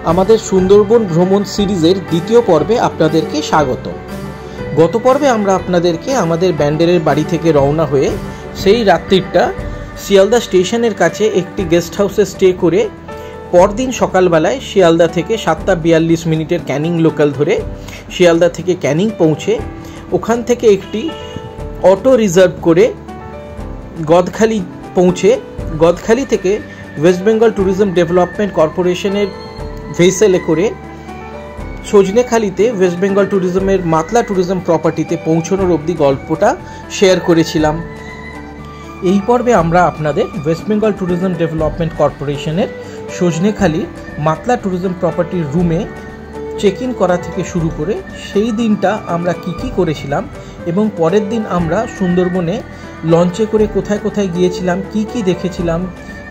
আমাদের সুন্দরবন ভ্রমণ সিরিজের দ্বিতীয় পর্বে আপনাদেরকে স্বাগত। গত পর্বে আমরা আপনাদেরকে আমাদের ব্যান্ডেলের বাড়ি থেকে রওনা হয়ে সেই রাত্রিটা শিয়ালদা স্টেশনের কাছে একটি গেস্ট হাউসে স্টে করে পরদিন সকালবেলায় শিয়ালদা থেকে 7:42 ক্যানিং লোকাল ধরে শিয়ালদা থেকে ক্যানিং পৌঁছে ওখান থেকে একটি অটো রিজার্ভ করে গদখালি পৌঁছে গদখালি থেকে ওয়েস্ট বেঙ্গল ট্যুরিজম ডেভেলপমেন্ট কর্পোরেশনের ভেসেলে করে সজনেখালিতে ওয়েস্ট বেঙ্গল ট্যুরিজমের মাতলা ট্যুরিজম প্রপার্টিতে পৌঁছানোর অবধি গল্পটা শেয়ার করেছিলাম। এই পর্বে আমরা আপনাদের ওয়েস্ট বেঙ্গল ট্যুরিজম ডেভেলপমেন্ট কর্পোরেশনের সজনেখালির মাতলা ট্যুরিজম প্রপার্টির রুমে চেক ইন করা থেকে শুরু করে সেই দিনটা আমরা কি করেছিলাম এবং পরের দিন আমরা সুন্দরবনে লঞ্চে করে কোথায় কোথায় গিয়েছিলাম, কি দেখেছিলাম,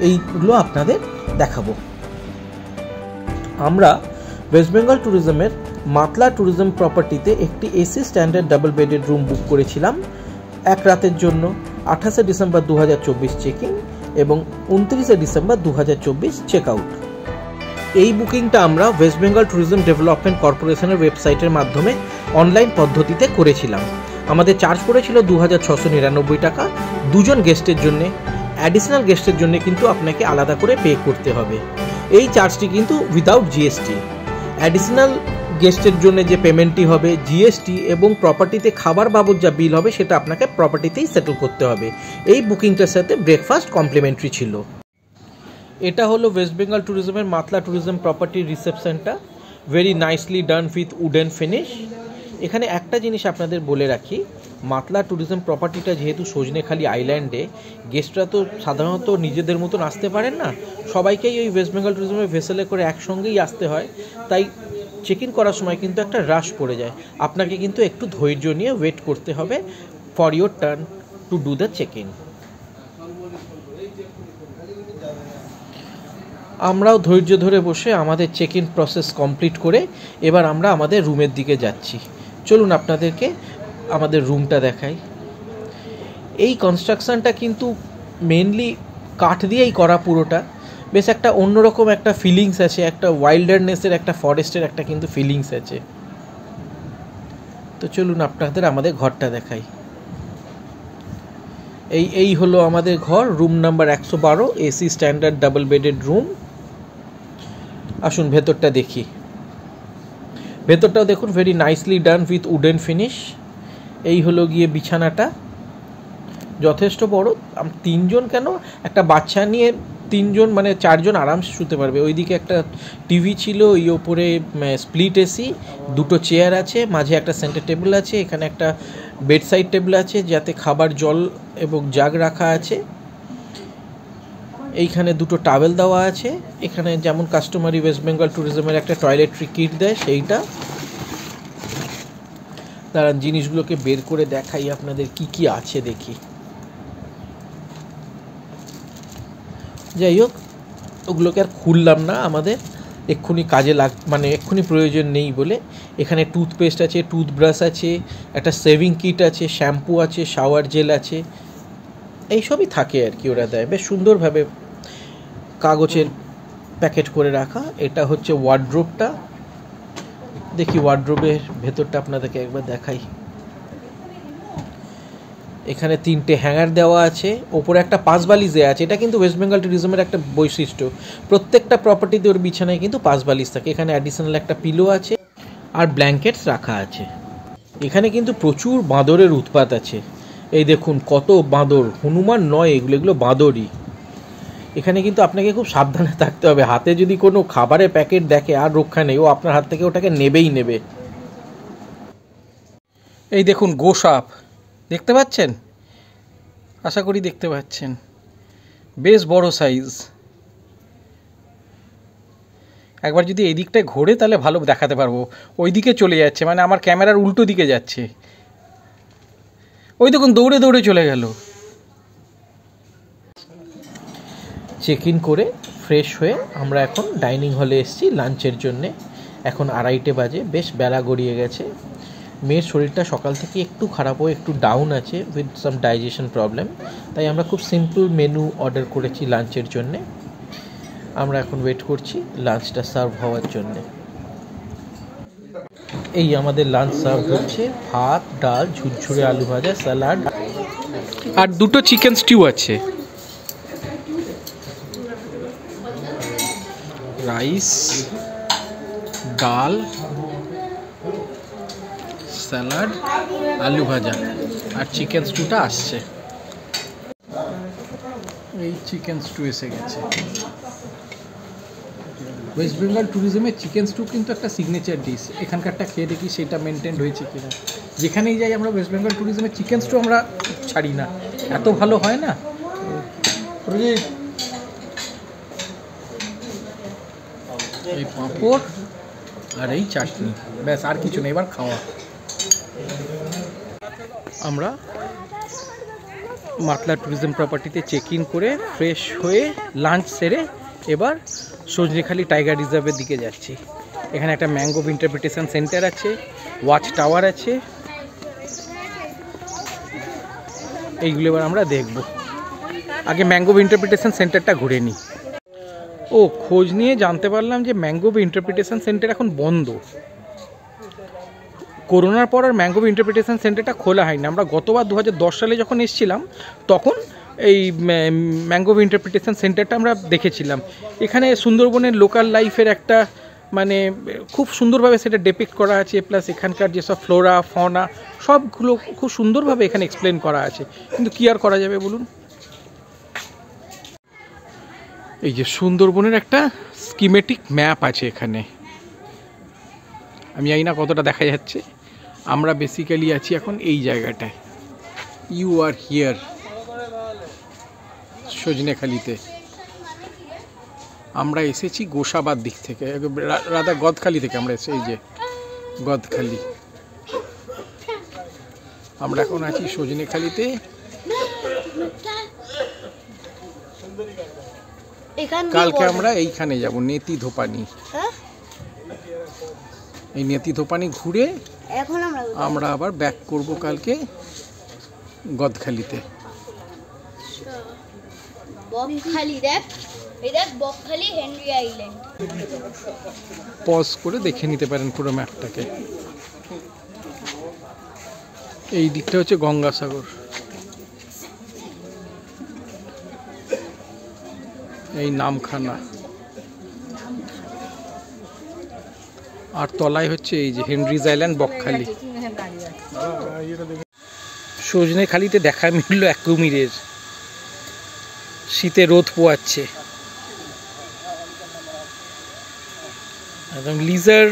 এইগুলো আপনাদের দেখাবো। আমরা ওয়েস্ট বেঙ্গল ট্যুরিজমের মাতলা ট্যুরিজম প্রপার্টিতে একটি AC standard double bedded room book করেছিলাম এক রাতের জন্য। 28 ডিসেম্বর 2024 চেক ইন এবং 29 ডিসেম্বর 2024 চেক আউট। এই বুকিংটা আমরা ওয়েস্ট বেঙ্গল ট্যুরিজম ডেভেলপমেন্ট কর্পোরেশনের ওয়েবসাইটের মাধ্যমে অনলাইন পদ্ধতিতে করেছিলাম। আমাদের চার্জ পড়েছিল 2699 টাকা দুজন গেস্টের জন্যে। অ্যাডিশনাল গেস্টের জন্য কিন্তু আপনাকে আলাদা করে পে করতে হবে। এই চার্জটি কিন্তু উইদাউট জিএসটি। অ্যাডিশনাল গেস্টের জন্য যে পেমেন্টটি হবে জিএসটি এবং প্রপার্টিতে খাবার বাবদ যা বিল হবে সেটা আপনাকে প্রপার্টিতেই সেটেল করতে হবে। এই বুকিংটার সাথে ব্রেকফাস্ট কমপ্লিমেন্টারি ছিল। এটা হলো ওয়েস্ট বেঙ্গল ট্যুরিজমের মাতলা ট্যুরিজম প্রপার্টির রিসেপশনটা, very nicely done with wooden finish. এখানে একটা জিনিস আপনাদের বলে রাখি, মাতলা ট্যুরিজম প্রপার্টিটা যেহেতু সজনেখালি আইল্যান্ডে, গেস্টরা তো সাধারণত নিজেদের মতন আসতে পারেন না, সবাইকেই ওই ওয়েস্ট বেঙ্গল ট্যুরিজমের ভেসেলে করে একসঙ্গেই আসতে হয়। তাই চেক ইন করার সময় কিন্তু একটা রাশ পড়ে যায়। আপনাকে কিন্তু একটু ধৈর্য নিয়ে ওয়েট করতে হবে for your turn to do the check in. আমরাও ধৈর্য ধরে বসে আমাদের চেক ইন প্রসেস কমপ্লিট করে এবার আমরা আমাদের রুমের দিকে যাচ্ছি। চলুন আপনাদেরকে আমাদের রুমটা দেখাই। এই কনস্ট্রাকশনটা কিন্তু মেনলি কাঠ দিয়েই করা পুরোটা। বেশ একটা অন্যরকম একটা ফিলিংস আছে, একটা ওয়াইল্ডারনেসের, একটা ফরেস্টের একটা কিন্তু ফিলিংস আছে। তো চলুন আপনাদের আমাদের ঘরটা দেখাই। এই হলো আমাদের ঘর, room number 112, AC standard double bedded room. আসুন ভেতরটা দেখি। ভেতরটাও দেখুন, very nicely done with wooden finish. এই হলো গিয়ে বিছানাটা, যথেষ্ট বড়। তিনজন কেন, একটা বাচ্চা নিয়ে তিনজন মানে 4 জন আরামসে শুতে পারবে। ওইদিকে একটা টিভি ছিল, ওই ওপরে স্প্লিট এসি, দুটো চেয়ার আছে, মাঝে একটা সেন্টার টেবিল আছে, এখানে একটা বেডসাইড টেবিল আছে যাতে খাবার, জল এবং জাগ রাখা আছে। এইখানে দুটো টাওয়েল দেওয়া আছে। এখানে যেমন কাস্টমারি ওয়েস্ট বেঙ্গল ট্যুরিজমের একটা টয়লেট্রি কিট দেয় সেইটা। দাঁড়ান জিনিসগুলোকে বের করে দেখাই আপনাদের কি আছে দেখি। যাই হোক, ওগুলোকে আর খুললাম না, আমাদের এক্ষুনি কাজে মানে এক্ষুনি প্রয়োজন নেই বলে। এখানে টুথপেস্ট আছে, টুথব্রাশ আছে, একটা সেভিং কিট আছে, শ্যাম্পু আছে, শাওয়ার জেল আছে, এইসবই থাকে আর কি, ওরা দেয় বেশ সুন্দরভাবে কাগজের প্যাকেট করে রাখা। এটা হচ্ছে ওয়ার্ড্রোবটা। দেখি ওয়ার্ড্রোবের ভেতরটা আপনাদেরকে একবার দেখাই। এখানে 3টে হ্যাঙ্গার দেওয়া আছে, ওপরে একটা পাঁচবালিশ দেওয়া আছে। এটা কিন্তু ওয়েস্ট বেঙ্গল ট্যুরিজমের একটা বৈশিষ্ট্য, প্রত্যেকটা প্রপার্টিতে ওর বিছানায় কিন্তু পাঁচবালিশ থাকে। এখানে অ্যাডিশনাল একটা পিলো আছে আর ব্ল্যাঙ্কেটস রাখা আছে। এখানে কিন্তু প্রচুর বাঁদরের উৎপাত আছে। এই দেখুন কত বাঁদর, হনুমান নয়, এগুলো বাঁদরই। এখানে কিন্তু আপনাকে খুব সাবধানে থাকতে হবে। হাতে যদি কোনো খাবারের প্যাকেট দেখে আর রক্ষা নেই, ও আপনার হাত থেকে ওটাকে নেবেই নেবে। এই দেখুন গোসাপ, দেখতে পাচ্ছেন? আশা করি দেখতে পাচ্ছেন, বেশ বড় সাইজ। একবার যদি এই দিকটায় ঘোরে তাহলে ভালো দেখাতে পারবো। ওই দিকে চলে যাচ্ছে, মানে আমার ক্যামেরার উল্টো দিকে যাচ্ছে। ওই দেখুন দৌড়ে দৌড়ে চলে গেল। চেক ইন করে ফ্রেশ হয়ে আমরা এখন ডাইনিং হলে এসেছি লাঞ্চের জন্যে। এখন 2:30 বাজে, বেশ বেলা গড়িয়ে গেছে। মেয়ের শরীরটা সকাল থেকে একটু খারাপ হয়ে একটু ডাউন আছে উইথ সাম ডাইজেশন প্রবলেম, তাই আমরা খুব সিম্পল মেনু অর্ডার করেছি লাঞ্চের জন্যে। আমরা এখন ওয়েট করছি লাঞ্চটা সার্ভ হওয়ার জন্য। এই আমাদের লাঞ্চ সার্ভ হচ্ছে, ভাত, ডাল, ঝুরঝুরে আলু ভাজা, স্যালাড আর 2টো চিকেন স্টিউ আছে, রাইস, ডাল, স্যালাড, আলু ভাজা আর চিকেন স্টুটা আসছে। এই চিকেন স্টু এসে গেছে। ওয়েস্ট বেঙ্গল ট্যুরিজমের চিকেন স্টু কিন্তু একটা সিগনেচার ডিশ। এখানকারটা খেয়ে দেখি সেটা মেনটেন হয়েছে কিনা। যেখানেই যাই আমরা ওয়েস্ট বেঙ্গল ট্যুরিজমের চিকেন স্টু আমরা ছাড়ি না, এত ভালো হয় না। এই পাঁপড় আর এই চাটনি, ব্যাস আর কিছু নেই, এবার খাওয়া। আমরা মাতলা ট্যুরিজম প্রপার্টিতে চেক ইন করে ফ্রেশ হয়ে লাঞ্চ সেরে এবার সজনেখালি টাইগার রিজার্ভের দিকে যাচ্ছি। এখানে একটা ম্যাঙ্গ্রোভ ইন্টারপ্রিটেশন সেন্টার আছে, ওয়াচ টাওয়ার আছে, এইগুলো এবার আমরা দেখব। আগে ম্যাঙ্গ্রোভ ইন্টারপ্রিটেশন সেন্টারটা ঘুরে নিই। ও খোঁজ নিয়ে জানতে পারলাম যে ম্যাঙ্গ্রোভ ইন্টারপ্রিটেশন সেন্টার এখন বন্ধ। করোনার পর আর ম্যাঙ্গ্রোভ ইন্টারপ্রিটেশন সেন্টারটা খোলা হয়নি। আমরা গতবার 2010 সালে যখন এসেছিলাম তখন এই ম্যাঙ্গ্রোভ ইন্টারপ্রিটেশন সেন্টারটা আমরা দেখেছিলাম। এখানে সুন্দরবনের লোকাল লাইফের একটা মানে খুব সুন্দরভাবে সেটা ডেপিক্ট করা আছে, প্লাস এখানকার যেসব ফ্লোরা ফনা সবগুলো খুব সুন্দরভাবে এখানে এক্সপ্লেন করা আছে। কিন্তু কী আর করা যাবে বলুন। এই যে সুন্দরবনের একটা স্কিমেটিক ম্যাপ আছে এখানে, আমি জানি না কতটা দেখা যাচ্ছে। আমরা বেসিক্যালি আছি এখন এই জায়গাটায়, ইউ আর হিয়ার, সজনেখালিতে। আমরা এসেছি গোসাবার দিক থেকে, রাধা গদখালি থেকে আমরা এসেছি। এই যে গদখালি, আমরা এখন আছি সজনেখালিতে। কালকে আমরা এইখানে যাব, নেতি ধোপানি। এই নেতি ধোপানি ঘুরে এখন আমরা আবার ব্যাক করব কালকে গদখালিতে। পজ করে দেখে নিতে পারেন পুরো ম্যাপটাকে। এই দিকটা হচ্ছে গঙ্গাসাগর, এই নামখানা, আর তলায় হচ্ছে এই যে হেনরিজ আইল্যান্ড, বকখালি। সজনেখালিতে দেখা মিলল এক কুমিরের, শীতে রোদ পোয়াচ্ছে, একদম লিজার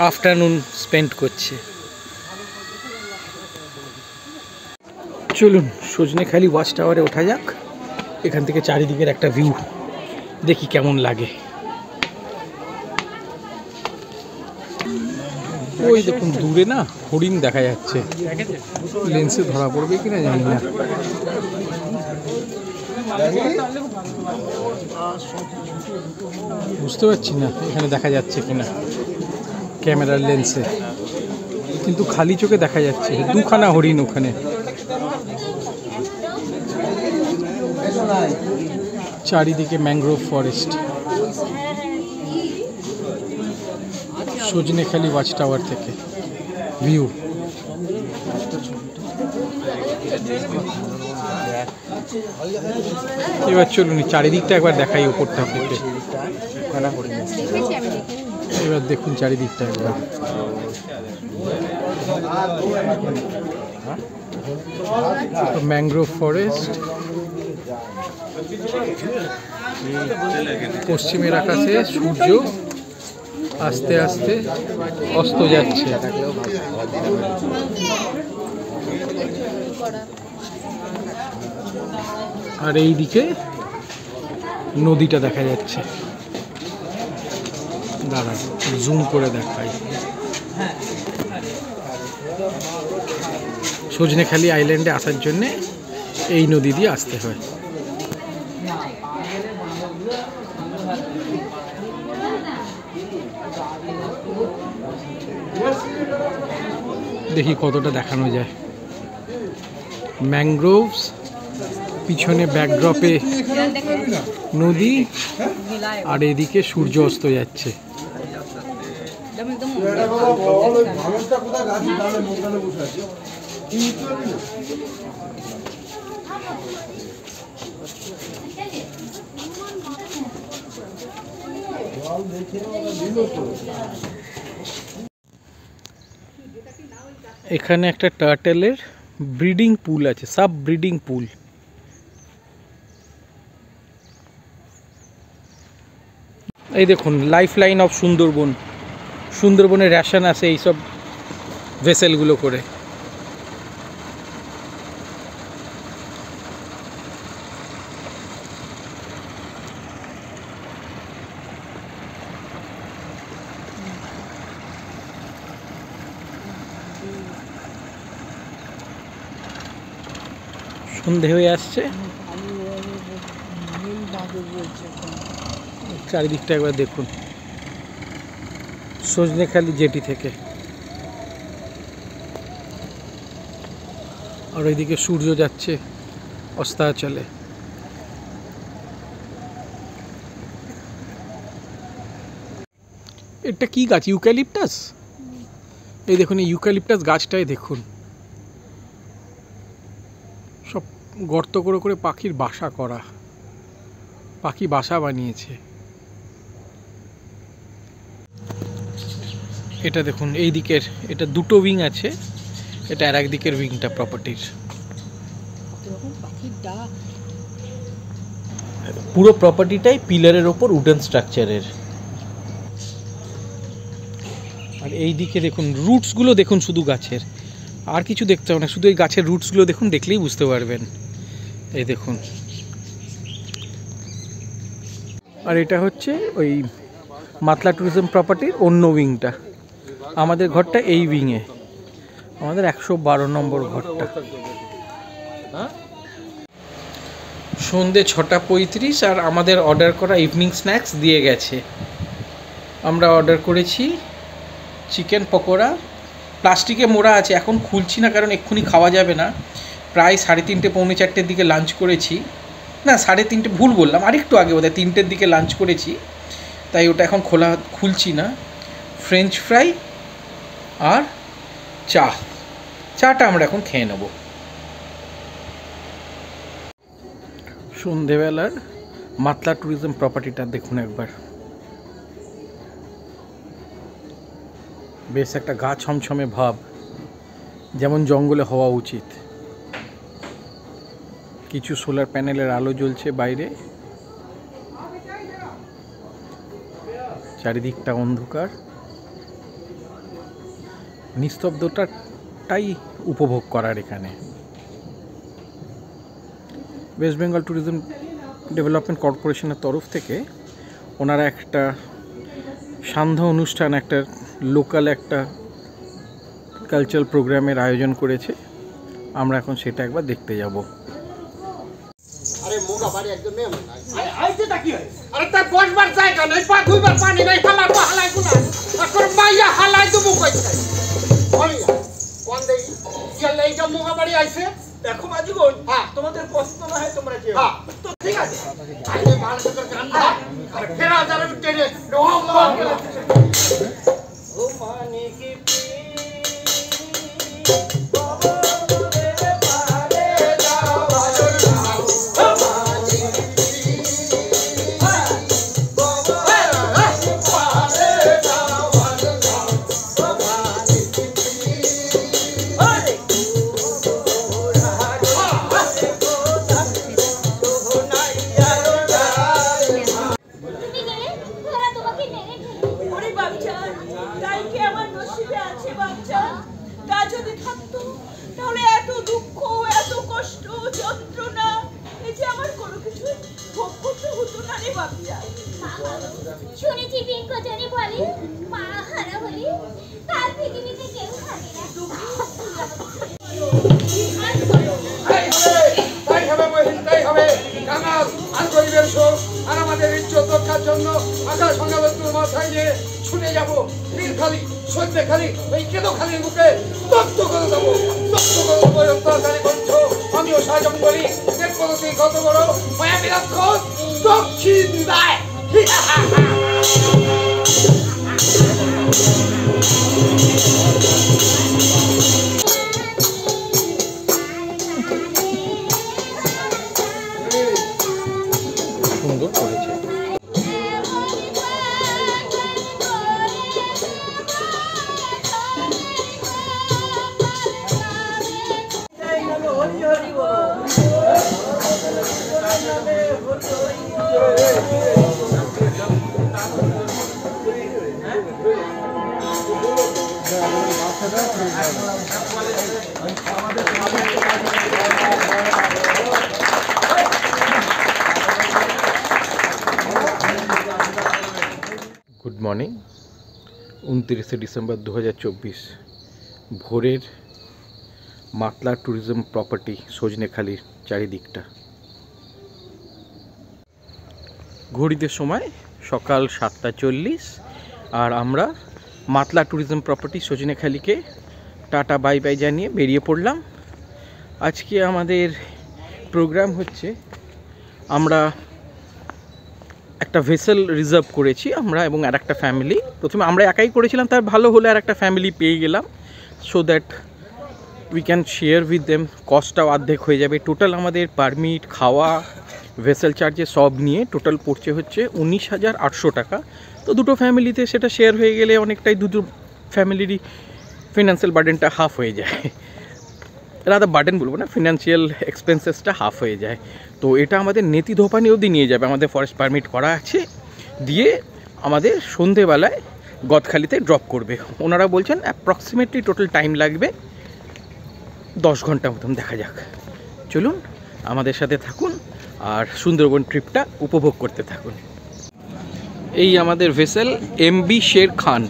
আফটারনুন স্পেন্ড করছে। চলুন সজনেখালি ওয়াচ টাওয়ারে ওঠা যাক, এখান থেকে চারিদিকের একটা ভিউ দেখি কেমন লাগে। ওই দেখুন দূরে না হরিণ দেখা যাচ্ছে, লেন্সে ধরা পড়বে কিনা জানি না। বুঝতে পারছি না এখানে দেখা যাচ্ছে কিনা ক্যামেরার লেন্সে, কিন্তু খালি চোখে দেখা যাচ্ছে 2খানা হরিণ ওখানে। চারিদিকে mangrove forest. Sajnekhali watch tower থেকে ভিউ। এবার চলুন চারিদিকটা একবার দেখাই উপরটা থেকে। এবার দেখুন চারিদিকটা একবার। ম্যানগ্রোভ ফরেস্ট, পশ্চিমের আকাশে সূর্য আস্তে আস্তে অস্ত যাচ্ছে। আর এই দিকে নদীটা দেখা যাচ্ছে। দাঁড়ান জুম করে দেখাই। সজনেখালি আইল্যান্ডে আসার জন্যে এই নদী দিয়ে আসতে হয়। দেখি কতটা দেখানো যায়। ম্যানগ্রোভস পিছনে ব্যাকড্রপে নদী আর এদিকে সূর্য অস্ত যাচ্ছে। এখানে একটা টার্টেলের ব্রিডিং পুল আছে, সাব ব্রিডিং পুল। এই দেখুন লাইফ লাইন অফ সুন্দরবন, সুন্দরবনের রেশন আছে এইসব ভেসেলগুলো করে। সন্ধে হয়ে আসছে, চারিদিকটা একবার দেখুন সজনেখালি জেটি থেকে। আর ওইদিকে সূর্য যাচ্ছে অস্তাচলে। এটা কি গাছ? ইউক্যালিপটাস। এই দেখুন এই ইউক্যালিপটাস গাছটাই দেখুন, সব গর্ত করে করে পাখির বাসা করা, পাখি বাসা বানিয়েছে। এটা দেখুন এই দিকের, এটা দুটো উইং আছে, এটা আর এক দিকের উইংটা প্রপার্টির। পুরো প্রপার্টিটাই পিলারের ওপর উডেন স্ট্রাকচারের। আর এই দিকে দেখুন রুটসগুলো দেখুন, শুধু গাছের, আর কিছু দেখতে হবে না, শুধু এই গাছের রুটসগুলো দেখুন, দেখলেই বুঝতে পারবেন। এই দেখুন। আর এটা হচ্ছে ওই মাতলা ট্যুরিজম প্রপার্টির অন্য উইংটা। আমাদের ঘরটা এই উইংয়ে, আমাদের 112 নম্বর ঘরটা। সন্ধে 6:35 আর আমাদের অর্ডার করা ইভিনিং স্ন্যাক্স দিয়ে গেছে। আমরা অর্ডার করেছি চিকেন পকোড়া, প্লাস্টিকে মোড়া আছে, এখন খুলছি না কারণ এক্ষুনি খাওয়া যাবে না। প্রায় 3:30 পৌনে 4টের দিকে লাঞ্চ করেছি, না 3:30 ভুল বললাম, আরেকটু আগে বোধহয় 3টের দিকে লাঞ্চ করেছি, তাই ওটা এখন খুলছি না। ফ্রেঞ্চ ফ্রাই আর চাটা আমরা এখন খেয়ে নেব। সন্ধেবেলার মাতলা ট্যুরিজম প্রপার্টিটা দেখুন একবার, বেশ একটা গা ছমছমে ভাব, যেমন জঙ্গলে হওয়া উচিত। কিছু সোলার প্যানেলের আলো জ্বলছে বাইরে, চারিদিকটা অন্ধকার, নিস্তব্ধতাটাই উপভোগ করার এখানে। ওয়েস্ট বেঙ্গল ট্যুরিজম ডেভেলপমেন্ট কর্পোরেশনের তরফ থেকে ওনারা একটা সান্ধ্য অনুষ্ঠান, একটা লোকাল একটা কালচারাল প্রোগ্রামের আয়োজন করেছে। আমরা এখন সেটা একবার দেখতে যাব। আরে মোগা বাড়ি একদম মেহমান নাই আইতে তা কি হয়? আরে তার বসবার জায়গা নাই, পা ধুইবার পানি নাই, হালা তো হালাই গুলা আর মাইয়া হালাই তো মুখ কইছে। বলিয়া কোন দেই ইয়ালে এইটা মোগা বাড়ি আইছে। দেখো মাঝিগণ, হ্যাঁ তোমাদের পছন্দ না হয় তোমরা কি? হ্যাঁ তো ঠিক আছে, আইলে মানুষের গান্ডা আর ফেরা যাবে টেনে নহম ও মানে কি শুনেছি বিজ্ঞজনে বলে মা হারা হলে তার পৃথিবীতে কেউ থাকে না। তাই হবে কাঙাল আর গরিবের শোক আর আমাদের ইজ্জত রক্ষার জন্য আকাশ ভাঙা মাথায় নিয়ে ছুটে যাবো নীলখালি সন্ধ্যেখালি এই কেদোখালির বুকে দত্ত করে দেবো তাড়াতাড়ি বলছ আমিও সাজম বলি দেখবো তুই কত বড় মায়াবী রাক্ষস দক্ষিণ দেয়। সুন্দর করেছে। গুড মর্নিং, 29শে ডিসেম্বর 2024 ভোরের মাতলা ট্যুরিজম প্রপার্টি সজনেখালির চারিদিকটা। ঘড়িতে সময় সকাল 7:40 আর আমরা মাতলা ট্যুরিজম প্রপার্টি সজনেখালিকে টাটা বাই বাই জানিয়ে বেরিয়ে পড়লাম। আজকে আমাদের প্রোগ্রাম হচ্ছে, আমরা একটা ভেসেল রিজার্ভ করেছি আমরা এবং আর একটা ফ্যামিলি। প্রথমে আমরা একাই করেছিলাম, তার ভালো হলে আর একটা ফ্যামিলি পেয়ে গেলাম, so that we can share with them. কস্টটাও অর্ধেক হয়ে যাবে। টোটাল আমাদের পারমিট, খাওয়া, ভেসেল চার্জে সব নিয়ে টোটাল পড়ছে হচ্ছে 19,800 টাকা। তো দুটো ফ্যামিলিতে সেটা শেয়ার হয়ে গেলে অনেকটাই দুটো ফ্যামিলিরই ফিনান্সিয়াল বার্ডেনটা হাফ হয়ে যায়। রাদা বার্ডেন বলবো না, ফিনান্সিয়াল এক্সপেন্সেসটা হাফ হয়ে যায়। তো এটা আমাদের নেতি ধোপানি অবধি নিয়ে যাবে, আমাদের ফরেস্ট পারমিট করা আছে, দিয়ে আমাদের সন্ধেবেলায় গদখালিতে ড্রপ করবে। ওনারা বলছেন অ্যাপ্রক্সিমেটলি টোটাল টাইম লাগবে 10 ঘন্টা মতন। দেখা যাক, চলুন আমাদের সাথে থাকুন আর সুন্দরবন ট্রিপটা উপভোগ করতে থাকুন। এই আমাদের ভেসেল MB শের খান।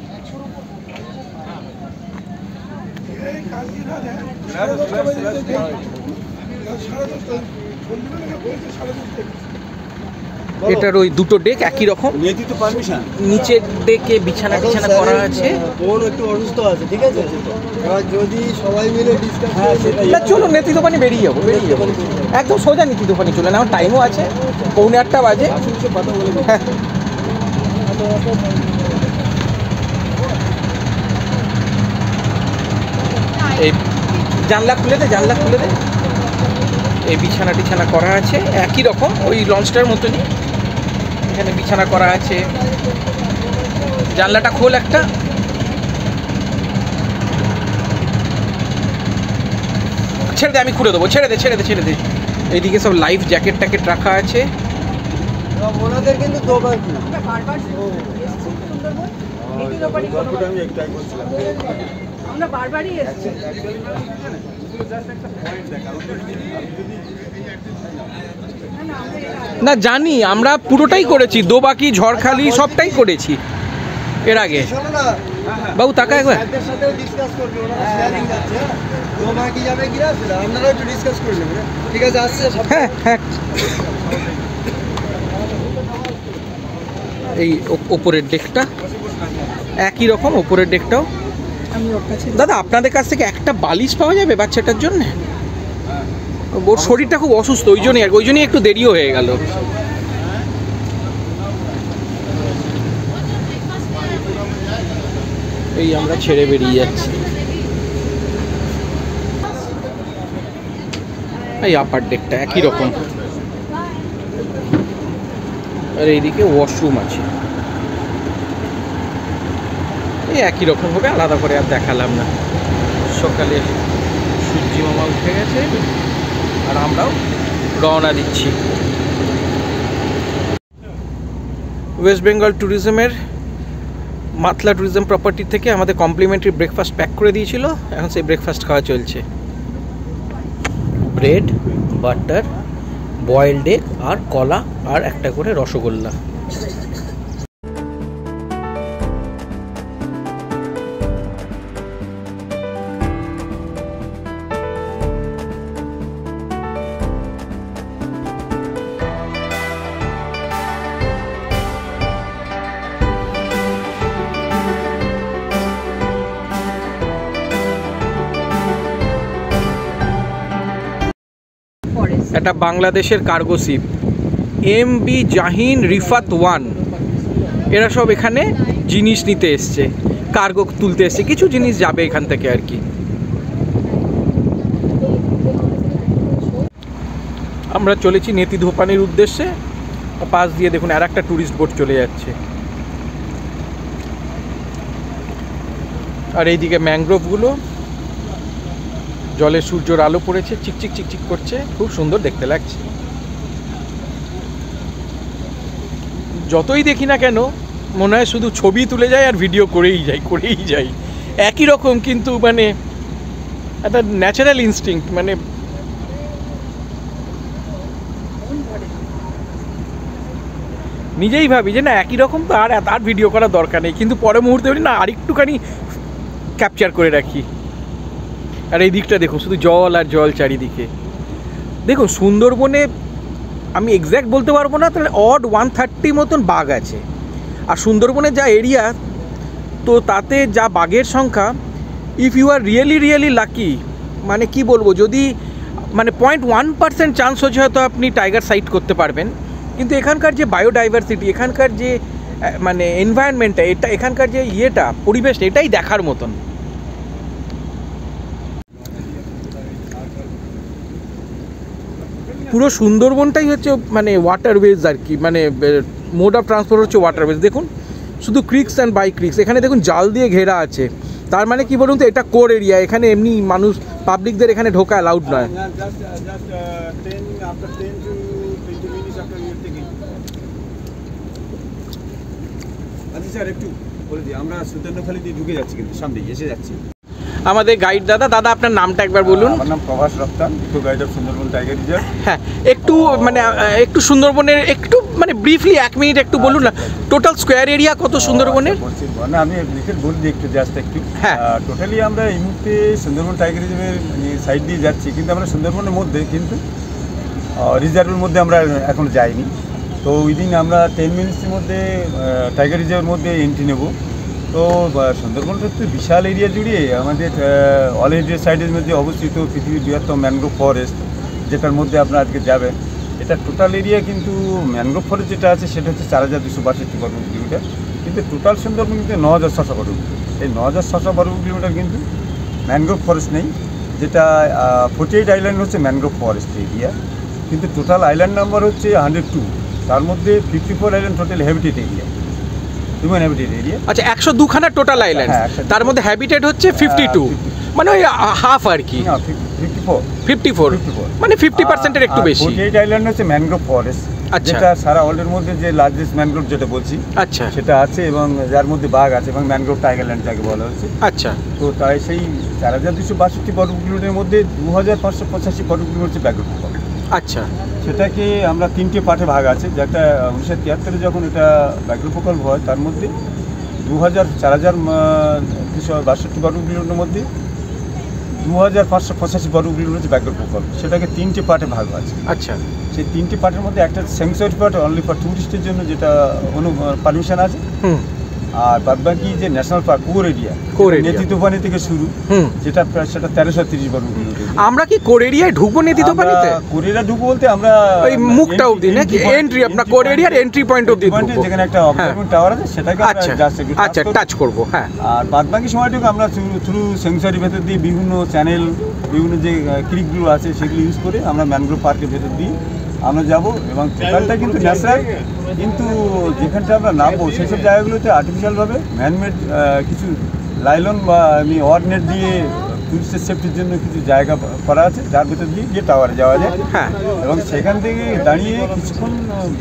এটার ওই দুটো ডেক একই রকম, নিচের ডেকে বিছানা টিছানা করা আছে। বোন একটু অসুস্থ আছে, ঠিক আছে, এবার যদি সবাই মিলে ডিসকাস না চলো নেতি দোকানে বেরিয়ে যাবো, একদম সোজা নেতি দোকানে চলে না, আমার টাইমও আছে, 7:45 বাজে। হ্যাঁ এই জানলা খুলে দে, জানলা খুলে দে। এই বিছানা টিছানা করা আছে একই রকম, ওই লঞ্চটার মতনই। এখানে বিছানা করা আছে। জানলাটা খোল একটা। ছেড়ে দে, আমি খুলে দেবো, ছেড়ে দে ছেড়ে দে ছেড়ে দে। এইদিকে সব লাইফ জ্যাকেট ট্যাকেট রাখা আছে। ওনাদের কিন্তু দোকান আমরা বারবারই এসেছি। না জানি, আমরা পুরোটাই করেছি, দোবাকি, ঝড়খালি সবটাই করেছি এর আগে। বাবু টাকা একবার সাথেও ডিসকাস করবে, ওনারা শেয়ারিং যাচ্ছে, দোবাকি যাবে কিনা সেটা আপনারা একটু ডিসকাস করে নেবেন, ঠিক আছে? আসছে। হ্যাঁ হ্যাঁ, এই ওপরের ডেকটা একই রকম, ওপরের ডেকটাও। দাদা আপনাদের কাছ থেকে একটা বালিশ পাওয়া যাবে বাচ্চাটার জন্য? ওর শরীরটা খুব অসুস্থ, ওই জন্যই একটু দেরিও হয়ে গেল। এই আমরা ছেড়ে বেরিয়ে যাচ্ছি। এই আপার ডেকটা একই রকম, আর এইদিকে ওয়াশরুম আছে। এই একই রকম হবে, আলাদা করে আর দেখালাম না। সকালে সূর্যি মামা উঠে গেছে আর আমরাও রওনা দিচ্ছি। ওয়েস্ট বেঙ্গল ট্যুরিজমের মাতলা ট্যুরিজম প্রপার্টি থেকে আমাদের কমপ্লিমেন্টারি ব্রেকফাস্ট প্যাক করে দিয়েছিল, এখন সেই ব্রেকফাস্ট খাওয়া চলছে। ব্রেড, বাটার, বয়েলড এগ আর কলা আর একটা করে রসগোল্লা। একটা বাংলাদেশের cargo sheep MB Jahin Rifat 1, এরা সব এখানে জিনিস নিতে এসছে, কার্গো তুলতে এসছে, কিছু জিনিস যাবে এখান থেকে আর কি। আমরা চলেছি নেতি ধোপানির উদ্দেশ্যে, পাশ দিয়ে দেখুন আর একটা ট্যুরিস্ট বোট চলে যাচ্ছে। আর এইদিকে ম্যানগ্রোভগুলো, জলে সূর্যের আলো পড়েছে, চিকচিক চিকচিক করছে, খুব সুন্দর দেখতে লাগছে। যতই দেখি না কেন মনে হয় শুধু ছবি তুলে যায় আর ভিডিও করেই যাই একই রকম, কিন্তু মানে একটা ন্যাচারাল ইনস্টিংক্ট, মানে নিজেই ভাবি যে না একই রকম তো আর ভিডিও করার দরকার নেই, কিন্তু পরে মুহূর্তে বলি না আর একটুখানি ক্যাপচার করে রাখি। আর এই দিকটা দেখুন শুধু জল আর জল চারিদিকে। দেখুন সুন্দরবনে আমি এক্স্যাক্ট বলতে পারবো না, তাহলে অড 130 মতন বাঘ আছে। আর সুন্দরবনের যা এরিয়া, তো তাতে যা বাঘের সংখ্যা, if you are really lucky, মানে কি বলবো, যদি মানে 0.1% চান্স হচ্ছে হয়তো আপনি টাইগার সাইট করতে পারবেন। কিন্তু এখানকার যে বায়োডাইভার্সিটি, এখানকার যে মানে এনভায়রনমেন্টটা, এটা এখানকার যে ইয়েটা, পরিবেশটা, এটাই দেখার মতন। পুরো সুন্দরবনটাই হচ্ছে মানে ওয়াটারওয়েজ আর কি, মানে মোড অফ ট্রান্সপোর্ট হচ্ছে ওয়াটারওয়েজ। দেখুন শুধু ক্রিক্স অ্যান্ড বাই ক্রিক্স, এখানে দেখুন জাল দিয়ে ঘেরা আছে। তার মানে কি বলুন তো, এটা কোর এরিয়া, এখানে এমনি মানুষ পাবলিকদের এখানে ঢোকা অ্যালাউড নয়। স্যার একটু বলে দিই, আমরা সুন্দরবনখালি দিয়ে ঢুকে যাচ্ছি, কিন্তু সামনে এসে যাচ্ছি। আমাদের গাইড দাদা আপনার নামটা একবার বলুন। আমার নাম Prabhas Raptan, eco guide of Sundarban tiger reserve. হ্যাঁ, একটু সুন্দরবনের একটু মানে ব্রিফলি 1 মিনিট একটু বলুন না, টোটাল স্কোয়ার এরিয়া কত সুন্দরবনের? মানে আমি বলি একটু জাস্ট একটু। হ্যাঁ, টোটালি আমরা এই মুহূর্তে সুন্দরবন টাইগার রিজার্ভের সাইড দিয়ে যাচ্ছি, কিন্তু আমরা সুন্দরবনের মধ্যে কিন্তু রিজার্ভের মধ্যে আমরা এখন যাইনি। তো ওই দিন আমরা 10 মিনিটসের মধ্যে টাইগার রিজার্ভের মধ্যে এন্ট্রি নেব। তো সুন্দরবনটা তো বিশাল এরিয়া জুড়ে আমাদের অল ইন্ডিয়া সাইডের মধ্যে অবস্থিত পৃথিবীর বৃহত্তম ম্যানগ্রোভ ফরেস্ট, যেটার মধ্যে আপনারা আজকে যাবেন। এটা টোটাল এরিয়া কিন্তু ম্যানগ্রোভ ফরেস্ট যেটা আছে সেটা হচ্ছে 4262 বর্গ কিলোমিটার, কিন্তু টোটাল সুন্দরবন কিন্তু 9600 বর্গ কিলোমিটার। এই 9600 বর্গ কিলোমিটার কিন্তু ম্যানগ্রোভ ফরেস্ট নেই, যেটা 48 আইল্যান্ড হচ্ছে ম্যানগ্রোভ ফরেস্ট এরিয়া, কিন্তু টোটাল আইল্যান্ড নাম্বার হচ্ছে 102। তার মধ্যে 54 island total habitat area, human habitat area. আচ্ছা, 102খানা টোটাল আইল্যান্ড, তার মধ্যে হ্যাবিটেট হচ্ছে 52, মানে ওই হাফ আর কি। 54 মানে 50%-এর একটু বেশি। 48 আইল্যান্ড হচ্ছে ম্যানগ্রোভ ফরেস্ট, যেটা সারা ওয়ার্ল্ডের মধ্যে যে লার্জেস্ট ম্যানগ্রোভ যেটা বলছি, আচ্ছা, সেটা আছে, এবং যার মধ্যে বাঘ আছে, এবং ম্যানগ্রোভ টাইগারল্যান্ড যাকে বলা হচ্ছে। আচ্ছা, তো তাই সেই 4262 বর্গ কিলোমিটারের মধ্যে 2585 বর্গ কিলোমিটার হচ্ছে ম্যানগ্রোভ ফরেস্ট। আচ্ছা, সেটাকে আমরা 3টে পার্টে ভাগ আছে, যেটা 1973 যখন এটা ম্যানগ্রোভ প্রকল্প হয়, তার মধ্যে 4262 বর্গ কিলোমিটারের মধ্যে 2585 বর্গ কিলোমিটার হচ্ছে ম্যানগ্রোভ প্রকল্প। সেটাকে 3টে পার্টে ভাগ আছে। আচ্ছা, সেই 3টে পার্টের মধ্যে একটা স্যাংচুয়ারি পার্ট অনলি ফর টুরিস্টের জন্য, যেটা পারমিশন আছে, আর বাদবাকি যে ন্যাশনাল পার্ক কোর এরিয়া, নেতি তোফানি থেকে শুরু, যেটা সেটা 1330 বর্গ কিলোমিটার। আমরা কি কোর এরিয়ায় ঢুকবো? নেতি তোফানিতে কোর এরিয়া ঢুকবো বলতে আমরা ওই মুখটা অবধি নাকি এন্ট্রি, আপনার কোর এরিয়ার এন্ট্রি পয়েন্ট অবধি ঢুকবো, যেখানে একটা অবজারভেশন টাওয়ার আছে সেটাকে আচ্ছা টাচ করব। হ্যাঁ, আর বাদবাকি সময়টুকু আমরা থ্রু স্যাংচুয়ারি ভেতর দিয়ে বিভিন্ন চ্যানেল, বিভিন্ন যে ক্রিকগুলো আছে সেগুলো ইউজ করে আমরা ম্যানগ্রোভ পার্কের ভেতর দিয়ে আমরা যাব। এবং টোটালটা কিন্তু ন্যাচারাল, কিন্তু যেখানটা আমরা নামবো সেসব জায়গাগুলোতে আর্টিফিশিয়ালভাবে ম্যানমেড কিছু লাইলন বা ওয়ারনেট দিয়ে টুরিস্টের সেফটির জন্য কিছু জায়গা করা আছে, যার ভেতর দিয়ে গিয়ে টাওয়ারে যাওয়া যায়। হ্যাঁ, এবং সেখান থেকে দাঁড়িয়ে কিছুক্ষণ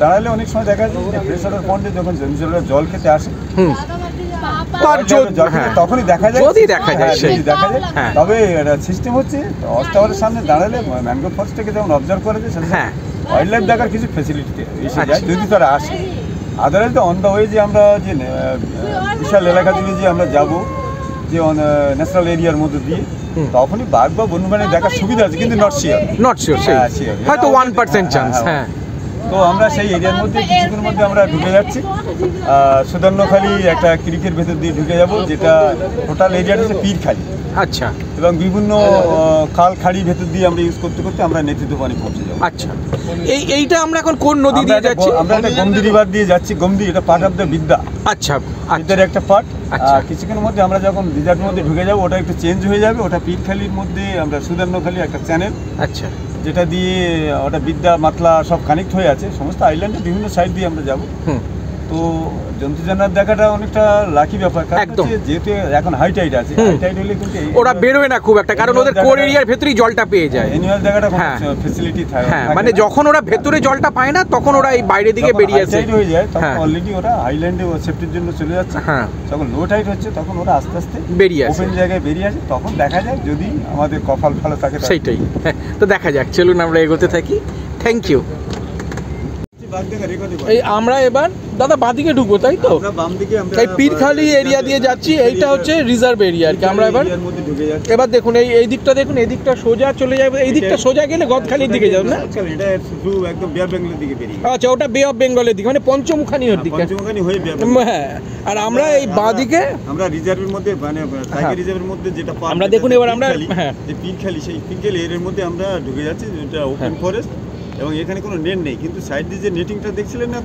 দাঁড়ালে অনেক সময় দেখা যায় যে ফ্রেশ ওয়াটার পয়েন্টে যখন জল খেতে আসে তখনই দেখা যায়, তবে সিস্টেম হচ্ছে ওয়াচ টাওয়ারের সামনে দাঁড়ালে ম্যানগ্রোভ ফরেস্টটাকে যেমন অবজার্ভ করা যায়, ওয়াইল্ড লাইফ দেখার কিছু ফেসিলিটি এসে যায় যদি তারা আসে। আদারওয়াইজ অন দ্য ওয়ে যে আমরা যে বিশাল এলাকা জুড়ে যে আমরা যাব, যে ন্যাশনাল এরিয়ার মধ্যে দিয়ে, তখনই বাঘ বা বন্যপ্রাণী দেখার সুবিধা আছে, কিন্তু নট শিওর হয়তো 1% চান্স। হ্যাঁ, তো আমরা সেই এরিয়ার মধ্যে কিছুক্ষণের মধ্যে আমরা ঢুকে যাচ্ছি। সুদর্ণখালি একটা ক্রিকের ভেতর দিয়ে ঢুকে যাব, যেটা টোটাল এরিয়াটা হচ্ছে পীরখালি। আচ্ছা, এবং এবং বিভিন্ন খাল খাড়ি ভেতর দিয়ে আমরা ইউজ করতে করতে আমরা নেতৃত্বপানি পৌঁছে যাবো। আচ্ছা, এইটা আমরা এখন কোন নদী দিয়ে যাচ্ছি? আমরা একটা গমদি রিভার দিয়ে যাচ্ছি। গমদি এটা পার্ট অফ দ্য বিদ্যা। আচ্ছা, এটার একটা পার্ট। কিছুক্ষণের মধ্যে আমরা যখন রিজার্ভের মধ্যে ঢুকে যাবো ওটা একটু চেঞ্জ হয়ে যাবে। ওটা পীরখালির মধ্যে আমরা সুদর্ণখালি একটা চ্যানেল, আচ্ছা, যেটা দিয়ে ওটা বিদ্যা মাতলা সব কানেক্ট হয়ে আছে। সমস্ত আইল্যান্ডে বিভিন্ন সাইড দিয়ে আমরা যাবো। তো জন্তু জানোয়ার দেখাটা অনেকটা লাকি ব্যাপার, কারণ যেহেতু এখন হাই টাইড আছে। হাই টাইড হলে কিন্তু ওরা বেরোয় না খুব একটা, কারণ ওদের কোর এরিয়ার ভেতরেই জলটা পেয়ে যায়। অ্যানুয়াল দেখাটা ফ্যাসিলিটি থাকে। হ্যাঁ, মানে যখন ওরা ভেতরে জলটা পায় না তখন ওরা এই বাইরে দিকে বেরিয়ে আসে। টাইড হয়ে যায় তখন অলরেডি ওরা হাইল্যান্ডে সেফটির জন্য চলে যাচ্ছে। হ্যাঁ, যখন লো টাইড হচ্ছে তখন ওরা আস্তে আস্তে বেরিয়ে আসে, ওপেন জায়গায় বেরিয়ে আসে। তখন দেখা যায় যদি আমাদের কপাল ভালো থাকে। সেইটাই। তো দেখা যাক, চলুন আমরা এগোতে থাকি। Thank you. এই আমরা এবার দাদা বাঁদিকে ঢুকবো, তাই তো? এই পীরখালি এরিয়া দিয়ে যাচ্ছি। এইটা হচ্ছে রিজার্ভ এরিয়া আর কি। আমরা এবার দেখুন এই দিকটা দেখুন, এই দিকটা সোজা চলে যাবে। এই দিকটা সোজা গেলে গদখালির দিকে যাবে না? আচ্ছা, ওটা বে অফ বেঙ্গলের দিকে, মানে পঞ্চমুখানির দিকে। হ্যাঁ, আর আমরা এই বাঁদিকে আমরা রিজার্ভের মধ্যে, মানে টাইগার রিজার্ভের মধ্যে যেটা আমরা দেখুন এবার আমরা যে পীরখালি, সেই পীরখালি এরিয়ার মধ্যে আমরা ঢুকে যাচ্ছি, যেটা ওপেন ফরেস্ট। এবং এখানে কোনো নেট নেই, কিন্তু সাইড দিয়ে যে নেটিংটা দেখছিলেন না,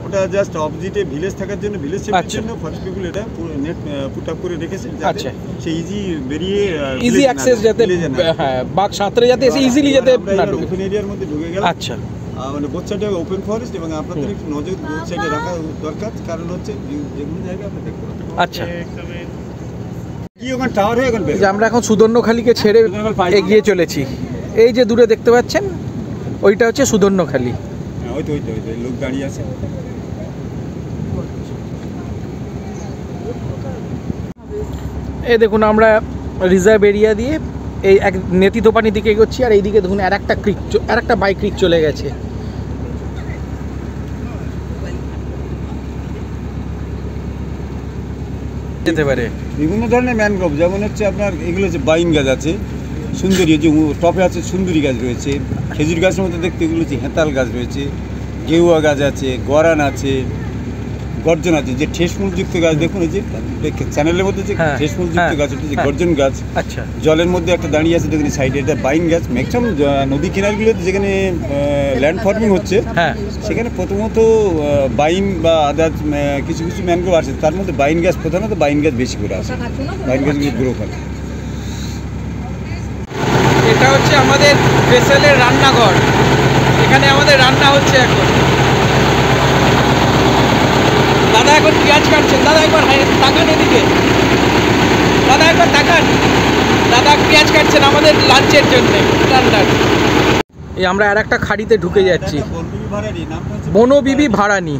ওটা জাস্ট অপোজিটে ভিলেজ থাকার জন্য, ভিলেজ সেফটির জন্য ফরেস্ট পিপল এটা নেট পুট আপ করে রেখেছে। আচ্ছা, সেই ইজি বেরিয়ে ইজি অ্যাক্সেস যাতে, হ্যাঁ, বাঘ সাঁতরে যাতে এসে ইজিলি যাতে না ঢুকে। ওপেন এরিয়ার মধ্যে ঢুকে গেল। আচ্ছা, মানে বোথ সাইডে ওপেন ফরেস্ট, এবং আপনাদের একটু নজর বোথ সাইডে রাখা দরকার, কারণ হচ্ছে যে কোনো জায়গায় আপনি দেখতে পাবেন। আচ্ছা, কি ওখানে টাওয়ার হয়ে গেল। আমরা এখন সুদর্ণখালিকে ছেড়ে এগিয়ে চলেছি। এই যে দূরে দেখতে পাচ্ছেন, ওইটা হচ্ছে সুদর্ণখালি। ওই তো লোক দাঁড়িয়ে আছে। এই দেখুন আমরা রিজার্ভ এরিয়া দিয়ে এই এক নেতিদোপানির দিকে এগোচ্ছি। আর এইদিকে দেখুন আর একটা বাইক ক্রিক চলে গেছে। যেতে পারে বিভিন্ন ধরনের ম্যানগ্রোভ, যেমন হচ্ছে আপনার এগুলো হচ্ছে বাইন গাছ আছে, সুন্দরী, যে টপে আছে সুন্দরী গাছ রয়েছে। খেজুর গাছের মধ্যে দেখতে এগুলো হচ্ছে হেতাল গাছ রয়েছে, গেউয়া গাছ আছে, গরান আছে, গর্জন আছে। যে ঠেসমূলযুক্ত গাছ দেখুন, এই যে চ্যানেলের মধ্যে যে ঠেসমূলযুক্ত গাছ, এটা যে গর্জন গাছ। আচ্ছা, জলের মধ্যে একটা দাঁড়িয়ে আছে দেখুন সাইডে, এটা বাইন গাছ। ম্যাক্সিমাম নদী কিনারগুলোতে যেখানে ল্যান্ড ফার্মিং হচ্ছে, সেখানে প্রথমত বাইন বা আদার্স কিছু কিছু ম্যানগ্রোভ আছে, তার মধ্যে বাইন গাছ, প্রধানত বাইন গাছ বেশি করে আছে। বাইন গাছগুলো গ্রো করে। এটা হচ্ছে আমাদের ভেসেলের রান্নাঘর। এখানে আমাদের রান্না হচ্ছে এখন। দাদা এখন পেঁয়াজ কাটছেন। দাদা একবার তাকান এদিকে, দাদা একবার তাকান। দাদা পেঁয়াজ কাটছেন আমাদের লাঞ্চের জন্য, রান্নার। এই আমরা আর একটা খাড়িতে ঢুকে যাচ্ছি, বনবিবি ভাড়ানি।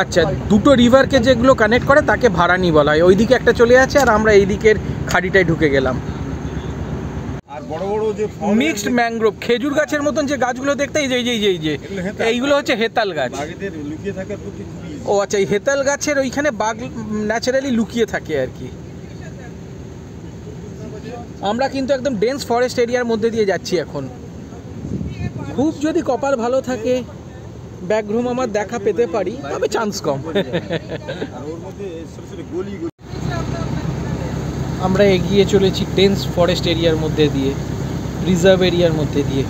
আচ্ছা, দুটো রিভারকে যেগুলো কানেক্ট করে তাকে ভাড়ানি বলা হয়। ওইদিকে একটা চলে আছে, আর আমরা এই দিকের খাড়িটায় ঢুকে গেলাম। আর বড় বড় যে মিক্সড ম্যানগ্রোভ, খেজুর গাছের মতন যে গাছগুলো দেখতে, এই যে এইগুলো হচ্ছে হেতাল গাছ। ও আচ্ছা, এই হেতাল গাছের ওইখানে বাঘ ন্যাচারালি লুকিয়ে থাকে আর কি। আমরা কিন্তু একদম ডেন্স ফরেস্ট এরিয়ার মধ্যে দিয়ে যাচ্ছি এখন। খুব যদি কপাল ভালো থাকে, ব্যাঘ্রম আমার দেখা পেতে পারি, তবে চান্স কম। আমরা এগিয়ে চলেছি ডেন্স ফরেস্ট এরিয়ার মধ্যে দিয়ে, রিজার্ভ এরিয়ার মধ্যে দিয়ে।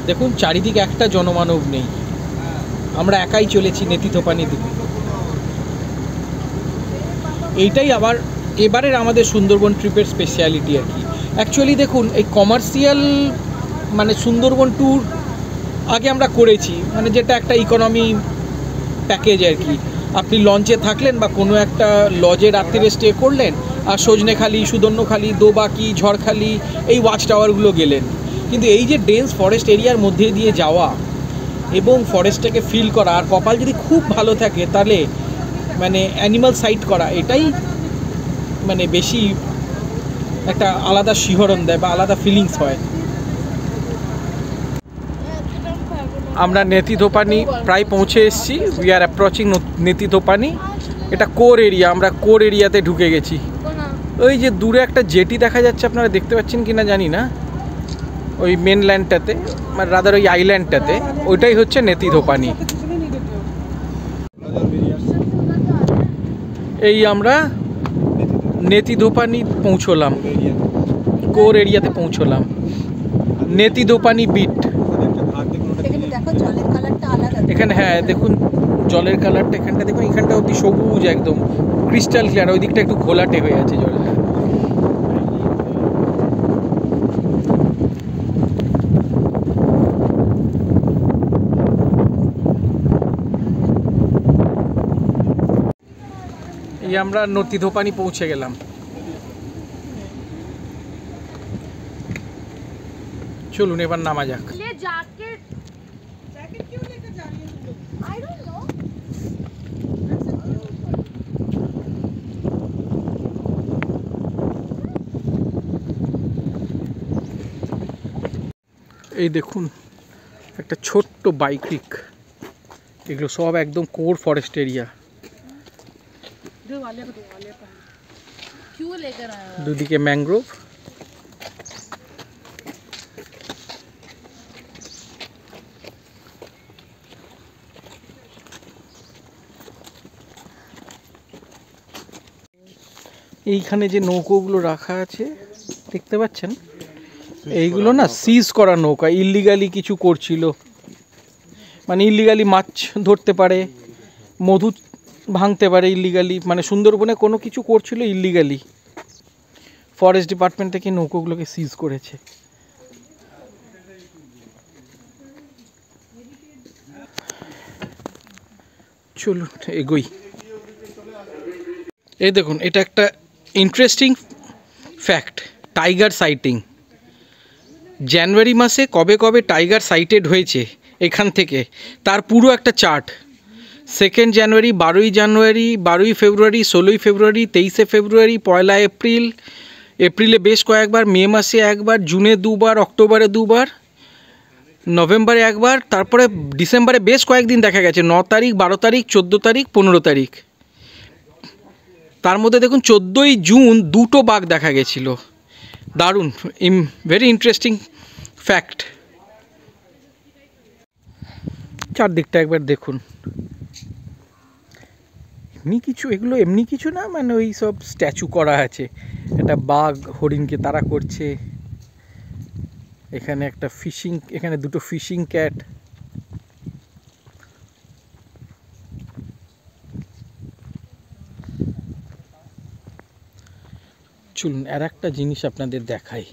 দেখুন চারিদিকে একটা জনমানব নেই, আমরা একাই চলেছি নেতিদোপানির দিকে। এইটাই আবার এবারের আমাদের সুন্দরবন ট্রিপের স্পেশালিটি আর কি। অ্যাকচুয়ালি দেখুন, এই কমার্শিয়াল মানে সুন্দরবন ট্যুর আগে আমরা করেছি, মানে যেটা একটা ইকোনমি প্যাকেজ আর কি। আপনি লঞ্চে থাকলেন বা কোনো একটা লজে রাত্রিরে স্টে করলেন, আর সজনেখালি, সুদর্ণখালি, দোবাকি, ঝড়খালি, এই ওয়াচ টাওয়ারগুলো গেলেন। কিন্তু এই যে ডেন্স ফরেস্ট এরিয়ার মধ্যে দিয়ে যাওয়া এবং ফরেস্টটাকে ফিল করা, আর কপাল যদি খুব ভালো থাকে তাহলে মানে অ্যানিমাল সাইট করা, এটাই মানে বেশি একটা আলাদা শিহরণ দেয় বা আলাদা ফিলিংস হয়। আমরা নেতিদোপানি প্রায় পৌঁছে এসেছি। We are approaching Netidhopani. এটা কোর এরিয়া, আমরা কোর এরিয়াতে ঢুকে গেছি। ওই যে দূরে একটা জেটি দেখা যাচ্ছে, আপনারা দেখতে পাচ্ছেন কি না জানি না, ওই মেনল্যান্ডটাতে, মানে রাদার ওই আইল্যান্ডটাতে, ওইটাই হচ্ছে নেতিদোপানি। এই আমরা নেতিদোপানি পৌঁছলাম, কোর এরিয়াতে পৌঁছলাম, নেতিদোপানি বিট। এখানে হ্যাঁ দেখুন জলের কালারটা, এখানটা দেখুন, এখানটা অতি সবুজ একদম ক্রিস্টাল ক্লিয়ার, ওই দিকটা একটু ঘোলাটে হয়ে আছে জলটা। এই আমরা নেতিদোপানি পৌঁছে গেলাম। চলুন এবার নামা যাক। এই দেখুন একটা ছোট্ট বাইক রিক, এগুলো সব একদম কোর ফরেস্ট এরিয়া। দুদিকে ম্যানগ্রোভ। এইখানে যে নৌকোগুলো রাখা আছে দেখতে পাচ্ছেন, এইগুলো না সিজ করা নৌকা, ইল্লিগালি কিছু করছিল, মানে ইল্লিগালি মাছ ধরতে পারে, মধু ভাঙতে পারে ইল্লিগালি, মানে সুন্দরবনে কোনো কিছু করছিল ইল্লিগালি। ফরেস্ট ডিপার্টমেন্ট থেকে নৌকোগুলোকে সিজ করেছে। চলুন এগোই। এই দেখুন এটা একটা ইন্টারেস্টিং ফ্যাক্ট, টাইগার সাইটিং। জানুয়ারি মাসে কবে কবে টাইগার সাইটেড হয়েছে এখান থেকে তার পুরো একটা চার্ট। 2 জানুয়ারি, 12 জানুয়ারি, 12 ফেব্রুয়ারি, 16 ফেব্রুয়ারি, 23 ফেব্রুয়ারি, 1 এপ্রিল, এপ্রিলে বেশ কয়েকবার, মে মাসে একবার, জুনে 2 বার, অক্টোবরে 2 বার, নভেম্বরে একবার, তারপরে ডিসেম্বরে বেশ কয়েকদিন দেখা গেছে 9 তারিখ, 12 তারিখ, 14 তারিখ, 15 তারিখ। তার মধ্যে দেখুন 14ই জুন 2টো বাঘ দেখা গেছিল। দারুণ, ভেরি ইন্টারেস্টিং ফ্যাক্ট। চারদিকটা একবার দেখুন, এমনি কিছু, এগুলো এমনি কিছু না, মানে ওই সব স্ট্যাচু করা আছে। একটা বাঘ হরিণকে তাড়া করছে, এখানে একটা ফিশিং, এখানে দুটো ফিশিং ক্যাট। চলুন আর একটা জিনিস আপনাদের দেখাই।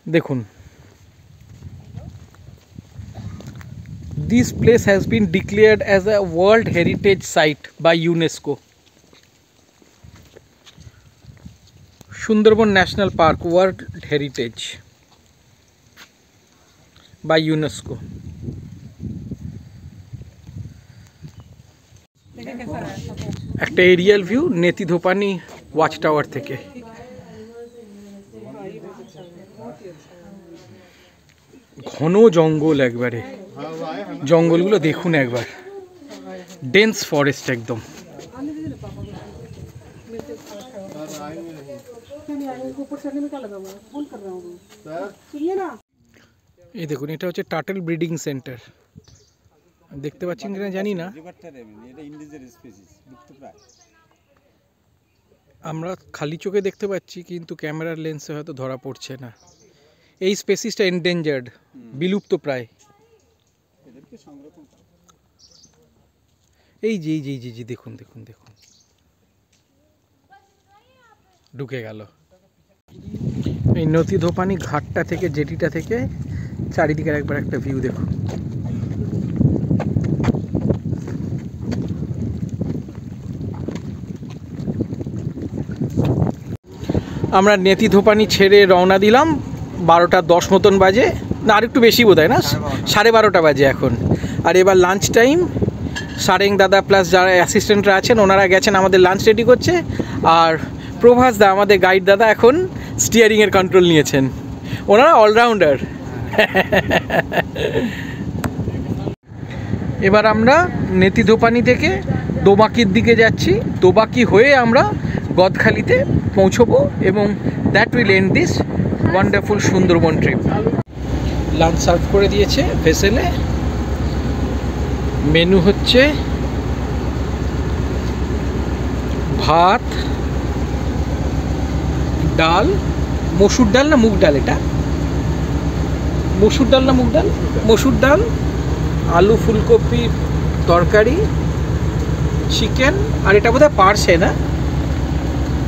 দেখুন, this place has been declared as a World Heritage Site by UNESCO. Sundarban National Park, World Heritage by UNESCO. একটা এরিয়াল ভিউ নেতিদোপানি ওয়াচ টাওয়ার থেকে। ঘন জঙ্গল, একবারে জঙ্গলগুলো দেখুন একবার, ডেন্স ফরেস্ট একদম। এই দেখুন এটা হচ্ছে টার্টল ব্রিডিং সেন্টার, দেখতে পাচ্ছেন কিনা জানি না, আমরা খালি চোখে দেখতে পাচ্ছি কিন্তু ক্যামেরার লেন্সে হয়তো ধরা পড়ছে না। এই স্পেসিসটা এন্ডেঞ্জার্ড, বিলুপ্ত প্রায়। এই যে জি দেখুন দেখুন দেখুন, ঢুকে গেল। এই নেতিদোপানি ঘাটটা থেকে, জেটিটা থেকে চারিদিকের একবার একটা ভিউ দেখুন। আমরা নেতিদোপানি ছেড়ে রওনা দিলাম, 12টা 10 মতন বাজে, না আর একটু বেশি বোধ হয়, না 12:30 বাজে এখন। আর এবার লাঞ্চ টাইম। সারেং দাদা প্লাস যারা অ্যাসিস্ট্যান্টরা আছেন ওনারা গেছেন আমাদের লাঞ্চ রেডি করছে, আর প্রভাস দা আমাদের গাইড দাদা এখন স্টিয়ারিংয়ের কন্ট্রোল নিয়েছেন। ওনারা অলরাউন্ডার। এবার আমরা নেতিদোপানি থেকে দোবাকির দিকে যাচ্ছি, দোবাকি হয়ে আমরা গদখালিতে পৌঁছবো, এবং that will end this wonderful Sundarban trip. Lunch serve করে দিয়েছে ভেসেলে, মেনু হচ্ছে ভাত, ডাল, মসুর ডাল না মুগ ডাল, এটা মসুর ডাল না মুগ ডাল, মসুর ডাল, আলু ফুলকপির তরকারি, চিকেন, আর এটা বোধহয় পার্সে না,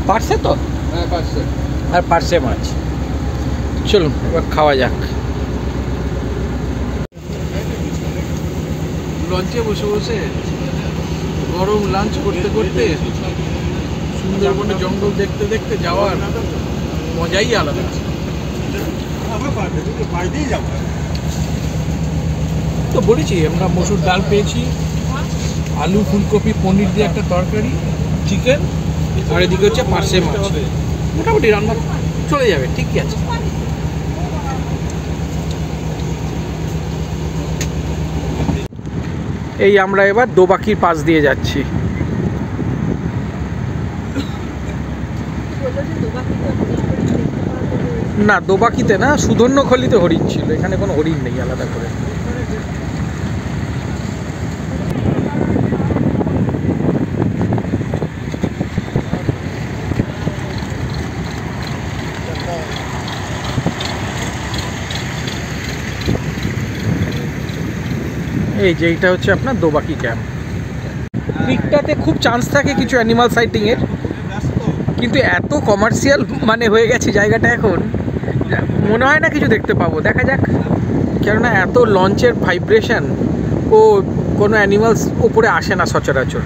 পার্সে তো, হ্যাঁ পারছে। আর পার্সে মাছ। চলুন এবার খাওয়া যাক। লঞ্চে বসে বসে গরম লাঞ্চ করতে করতে সুন্দরবনে জঙ্গল দেখতে দেখতে যাওয়ার মজাই আলাদা। তো বলেছি আমরা মসুর ডাল পেয়েছি, আলু ফুলকপি পনির দিয়ে একটা তরকারি, চিকেন, আর এদিকে হচ্ছে পার্সে মাছ। মোটামুটি রান্না চলে যাবে, ঠিকই আছে। এই আমরা এবার দোবাকির পাশ দিয়ে যাচ্ছি। না দোবাকিতে না, সুধন্যখলিতে হরিণ ছিল, এখানে কোনো হরিণ নেই আলাদা করে। এই যে এইটা হচ্ছে আপনার দোবাকি ক্যাম্প। ক্রিকটাতে খুব চান্স থাকে কিছু অ্যানিমাল সাইটিংয়ের, কিন্তু এত কমার্শিয়াল মানে হয়ে গেছে জায়গাটা এখন, মনে হয় না কিছু দেখতে পাবো। দেখা যাক, কেননা এত লঞ্চের ভাইব্রেশন ও কোনো অ্যানিমালস উপরে আসে না সচরাচর।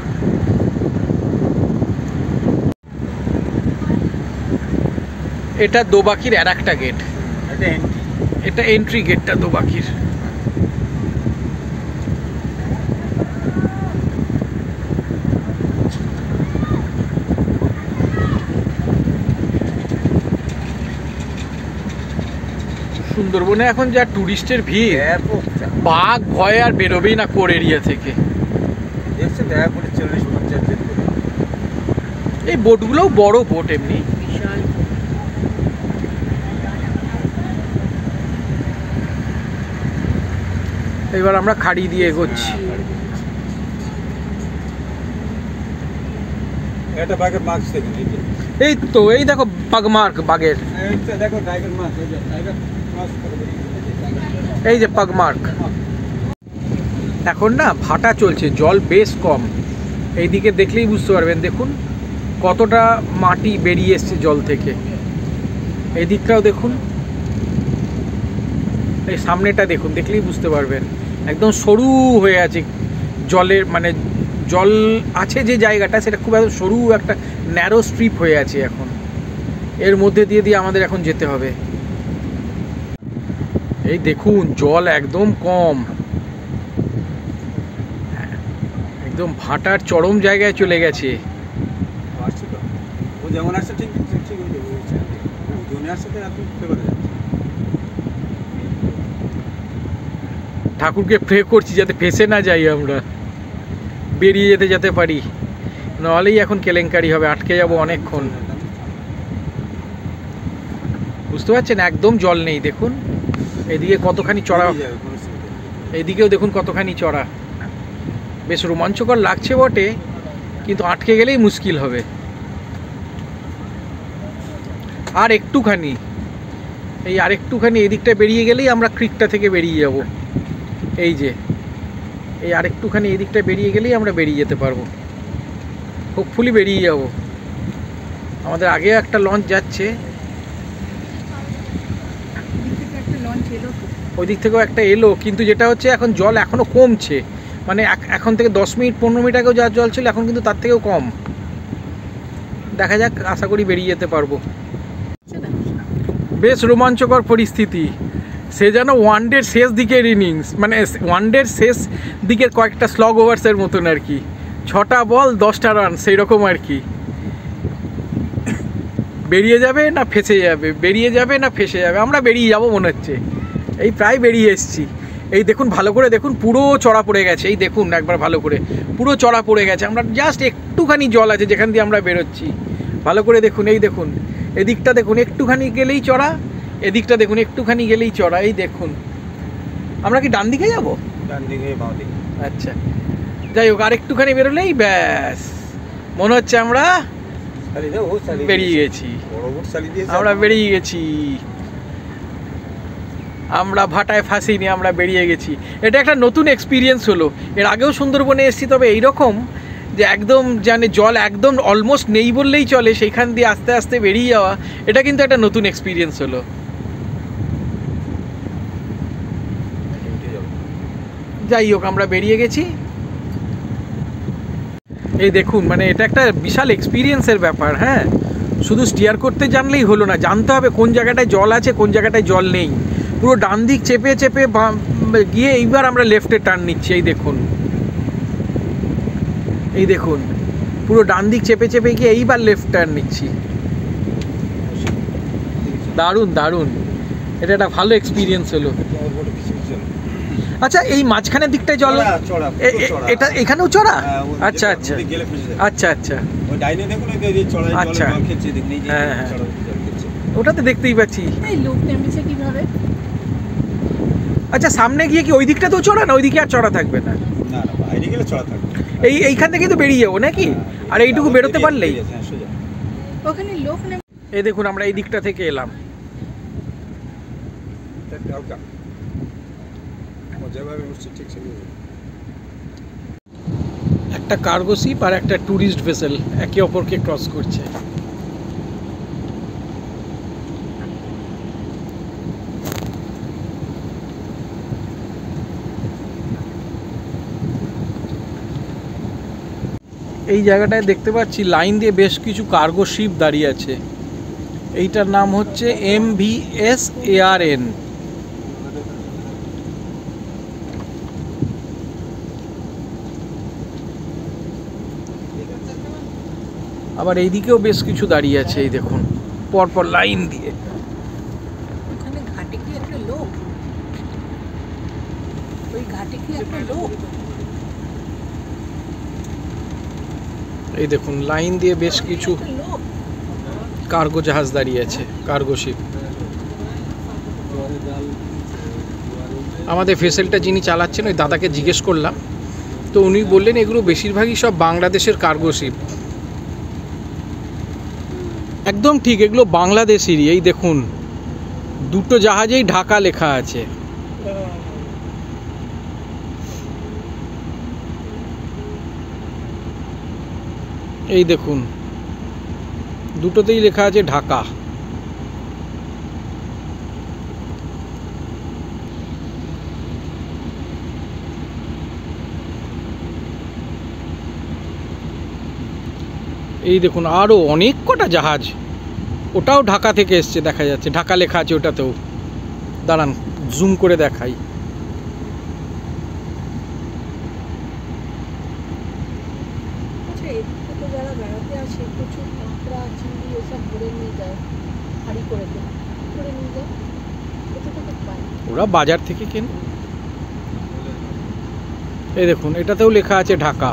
এটা দোবাকির আর একটা গেট, এটা এন্ট্রি গেটটা দোবাকির। সুন্দরবনে এখন যা টুরিস্টের ভিড়, বাঘ ভয় আর বেরোবেই না কোর এরিয়া থেকে। এই বোটগুলোও বড় বোট এমনি। এবার আমরা খাড়ি দিয়ে এগোচ্ছি। এই তো এই দেখো পাগমার্ক বাঘের, এই যে পাগমার্ক। এখন না ভাটা চলছে, জল বেশ কম। এইদিকে দেখলেই বুঝতে পারবেন, দেখুন কতটা মাটি বেরিয়ে এসছে জল থেকে। এই দিকটাও দেখুন, এই সামনেটা দেখুন, দেখলেই বুঝতে পারবেন একদম সরু হয়ে আছে জলের, মানে জল আছে যে জায়গাটা সেটা খুব একদম সরু একটা ন্যারো স্ট্রিপ হয়ে আছে এখন। এর মধ্যে দিয়ে দিয়ে আমাদের এখন যেতে হবে। এই দেখুন জল একদম কম, একদম ভাটার চরম জায়গায় চলে গেছে। ঠাকুরকে প্রে করছি যাতে ফেসে না যাই, আমরা বেরিয়ে যেতে পারি, নাহলেই এখন কেলেঙ্কারি হবে, আটকে যাব অনেকক্ষণ। বুঝতে পারছেন একদম জল নেই, দেখুন এদিকে কতখানি চড়া, এদিকেও দেখুন কতখানি চড়া। বেশ রোমাঞ্চকর লাগছে বটে, কিন্তু আটকে গেলেই মুশকিল হবে। আর একটুখানি, এই আরেকটুখানি এদিকটা বেরিয়ে গেলেই আমরা ক্রিকটা থেকে বেরিয়ে যাব। এই যে এই আরেকটুখানি এদিকটা বেরিয়ে গেলেই আমরা বেরিয়ে যেতে পারবো, হোপফুলি বেরিয়ে যাব। আমাদের আগে একটা লঞ্চ যাচ্ছে, ওই দিক থেকেও একটা এলো, কিন্তু যেটা হচ্ছে এখন জল এখনও কমছে, মানে এখন থেকে 10 মিনিট 15 মিনিট আগেও যা জল ছিল এখন কিন্তু তার থেকেও কম। দেখা যাক, আশা করি বেরিয়ে যেতে পারবো। বেশ রোমাঞ্চকর পরিস্থিতি, সে যেন ওয়ানডের শেষ দিকের ইনিংস, মানে ওয়ানডের শেষ দিকের কয়েকটা স্লগ ওভার্সের মতন আর কি, 6টা বল 10টা রান সেই রকম আর কি। বেরিয়ে যাবে না ফেসে যাবে, বেরিয়ে যাবে না ফেসে যাবে, আমরা বেরিয়ে যাব মনে হচ্ছে। এই প্রায় বেরিয়ে এসেছি। এই দেখুন ভালো করে দেখুন, পুরো চড়া পড়ে গেছে। এই দেখুন একবার ভালো করে, পুরো চড়া পড়ে গেছে। আমরা জাস্ট একটুখানি জল আছে যেখান দিয়ে আমরা বেরোচ্ছি, ভালো করে দেখুন। এই দেখুন এদিকটা দেখুন, একটুখানি গেলেই চড়া, এদিকটা দেখুন একটুখানি গেলেই চড়া। এই দেখুন, আমরা কি ডান দিকে যাব? ডান দিকে বাঁ দিকে, আচ্ছা, যাই হোক, আর একটুখানি বেরোলেই ব্যাস মনে হচ্ছে আমরা বেরিয়ে গেছি। আমরা বেরিয়ে গেছি, আমরা ভাটায় ফাঁসিনি, আমরা বেরিয়ে গেছি। এটা একটা নতুন এক্সপিরিয়েন্স হলো। এর আগেও সুন্দরবনে এসেছি, তবে এইরকম যে একদম জানে জল একদম অলমোস্ট নেই বললেই চলে, সেইখান দিয়ে আস্তে আস্তে বেরিয়ে যাওয়া, এটা কিন্তু একটা নতুন এক্সপিরিয়েন্স হলো। যাই হোক, আমরা বেরিয়ে গেছি। এই দেখুন, মানে এটা একটা বিশাল এক্সপিরিয়েন্সের ব্যাপার। হ্যাঁ, শুধু স্টিয়ার করতে জানলেই হলো না, জানতে হবে কোন জায়গাটায় জল আছে, কোন জায়গাটায় জল নেই। পুরো ডান দিক চেপে চেপে গিয়ে এইবার আমরা লেফটে টার্ন নিচ্ছি। এই দেখুন, এই দেখুন, পুরো ডান দিক চেপে চেপে গিয়ে এইবার লেফট টার্ন নিচ্ছি। দারুণ দারুণ, এটা একটা ভালো এক্সপিরিয়েন্স হলো। আচ্ছা, এই মাঝখানের দিকটায় জল, এটা এখানেও চড়া? আচ্ছা আচ্ছা আচ্ছা আচ্ছা আচ্ছা, হ্যাঁ হ্যাঁ, ওটাতে দেখতেই পাচ্ছি। আচ্ছা, সামনে গিয়ে কি ওই দিকটাতেও চড়া, না ওই দিকে আর চড়া থাকবে না? এইখান থেকে তো বেরিয়ে যাবো নাকি? আর এইটুকু বেরোতে পারলেই। এই দেখুন, আমরা এই দিকটা থেকে এলাম। একটা কার্গো শিপ আর একটা ট্যুরিস্ট ভেসেল একে অপরকে ক্রস করছে। এই জায়গাটায় দেখতে পাচ্ছি লাইন দিয়ে বেশ কিছু কার্গো শিপ দাঁড়িয়ে আছে। এইটার নাম হচ্ছে MVS ARN। আবার এইদিকেও বেশ কিছু দাঁড়িয়ে আছে, এই দেখুন, পরপর লাইন দিয়ে। এই দেখুন, লাইন দিয়ে বেশ কিছু কার্গো জাহাজ দাঁড়িয়ে আছে, কার্গো শিপ। আমাদের ভেসেলটা যিনি চালাচ্ছেন ওই দাদাকে জিজ্ঞেস করলাম, তো উনি বললেন এগুলো বেশিরভাগই সব বাংলাদেশের কার্গো শিপ। একদম ঠিক, এগুলো বাংলাদেশেরই। এই দেখুন, দুটো জাহাজেই ঢাকা লেখা আছে। এই দেখুন, দুটোতেই লেখা আছে ঢাকা। এই দেখুন, আরও অনেক কটা জাহাজ, ওটাও ঢাকা থেকে এসছে, দেখা যাচ্ছে ঢাকা লেখা আছে ওটাতেও। দাঁড়ান, জুম করে দেখাই। ওরা বাজার থেকে কেন। এই দেখুন, এটাতেও লেখা আছে ঢাকা।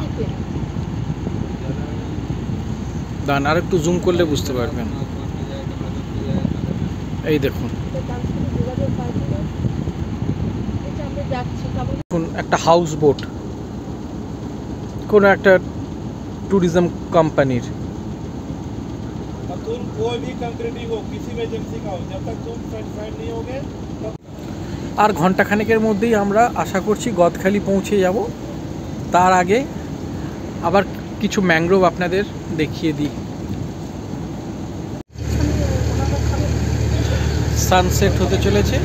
দাঁড়ান, আর একটু জুম করলে বুঝতে পারবেন। এই দেখুন, একটা হাউস বোট, কোনো একটা ট্যুরিজম কোম্পানির। আর ঘন্টাখানেকের মধ্যেই আমরা আশা করছি গদখালি পৌঁছে যাব। তার আগে আবার কিছু ম্যাংগ্রোভ আপনাদের দেখিয়ে দিই। সানসেট হতে চলেছে,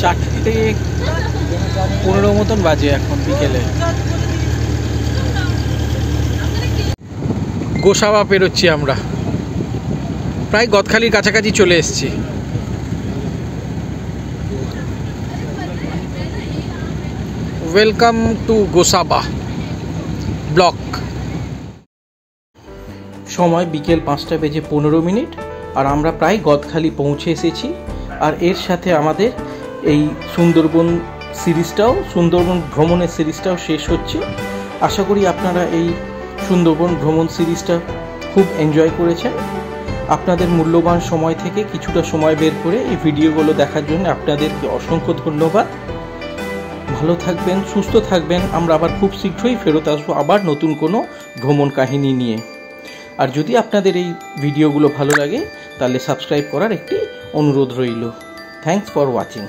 4:15 মতন বাজে এখন বিকেলে। গোসাবা পেরোচ্ছি আমরা, প্রায় গদখালির কাছাকাছি চলে এসেছি। Welcome to Gosaba block. সময় বিকেল 5:15, আর আমরা প্রায় গদখালি পৌঁছে এসেছি। আর এর সাথে আমাদের এই সুন্দরবন সিরিজটাও, সুন্দরবন ভ্রমণের সিরিজটাও শেষ হচ্ছে। আশা করি আপনারা এই সুন্দরবন ভ্রমণ সিরিজটা খুব এনজয় করেছেন। আপনাদের মূল্যবান সময় থেকে কিছুটা সময় বের করে এই ভিডিওগুলো দেখার জন্য আপনাদেরকে অসংখ্য ধন্যবাদ। ভালো থাকবেন, সুস্থ থাকবেন। আমরা আবার খুব শীঘ্রই ফেরত আসবো আবার নতুন কোনো ভ্রমণ কাহিনী নিয়ে। আর যদি আপনাদের এই ভিডিওগুলো ভালো লাগে তাহলে সাবস্ক্রাইব করার একটি অনুরোধ রইল। Thanks for watching.